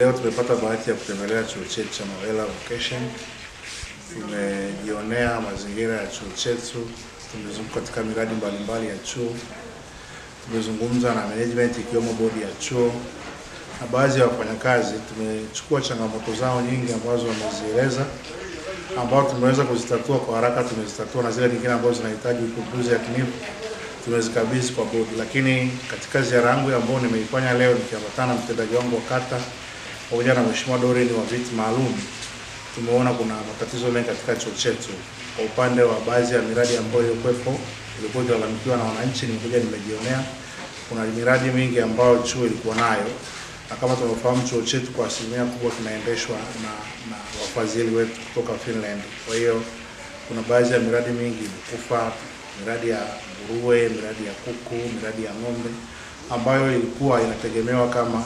Leo tumepata bahati ya kutembelea chuo chetu cha Mawela Vocation. Tumejionea mazingira ya chuo chetu, tumezunguka katika miradi mbalimbali ya chuo, tumezungumza na management ikiwemo bodi ya chuo na baadhi ya wafanyakazi. Tumechukua changamoto zao nyingi ambazo wamezieleza, ambao tumeweza kuzitatua kwa haraka, tumezitatua, na zile nyingine ambazo zinahitaji upembuzi yakinifu tumezikabidhi kwa bodi. Lakini katika ziara yangu ambayo nimeifanya leo nikiambatana na mtendaji wangu wa kata pamoja na Mheshimiwa Doreen wa viti maalum, tumeona kuna matatizo mengi katika chuo chetu. Kwa upande wa baadhi ya miradi ambayo ilikuwa ikilalamikiwa na wananchi, nimekuja nimejionea kuna miradi mingi ambayo chuo ilikuwa nayo, na kama tunafahamu chuo chetu kwa asilimia kubwa kinaendeshwa na wafadhili wetu kutoka Finland. Kwa hiyo kuna baadhi ya miradi mingi imekufa, miradi ya nguruwe, miradi ya kuku, miradi ya ng'ombe ambayo ilikuwa inategemewa kama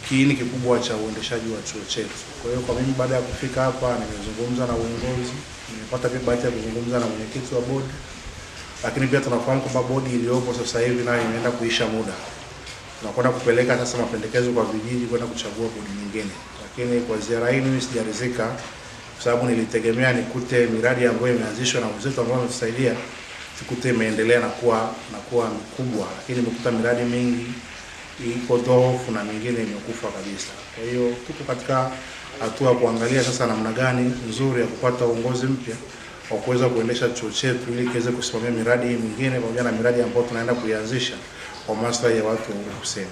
kiini kikubwa cha uendeshaji wa chuo chetu. Kwa hiyo kwa mimi, baada ya kufika hapa, nimezungumza na uongozi, nimepata pia bahati ya kuzungumza na mwenyekiti wa bodi, lakini pia tunafahamu kwamba bodi iliyopo sasa hivi nayo inaenda kuisha muda. Tunakwenda kupeleka sasa mapendekezo kwa vijiji kwenda kuchagua bodi nyingine. Lakini kwa ziara hii mimi sijaridhika, kwa sababu nilitegemea nikute miradi ambayo imeanzishwa na wenzetu ambao wametusaidia tukute imeendelea na kuwa mikubwa, lakini nimekuta miradi mingi iko dhaifu na mingine imekufa kabisa. Kwa hiyo tuko katika hatua kuangalia sasa namna gani nzuri ya kupata uongozi mpya wa kuweza kuendesha chuo chetu ili kiweze kusimamia miradi mingine pamoja na miradi ambayo tunaenda kuianzisha kwa maslahi ya watu wa Kusini.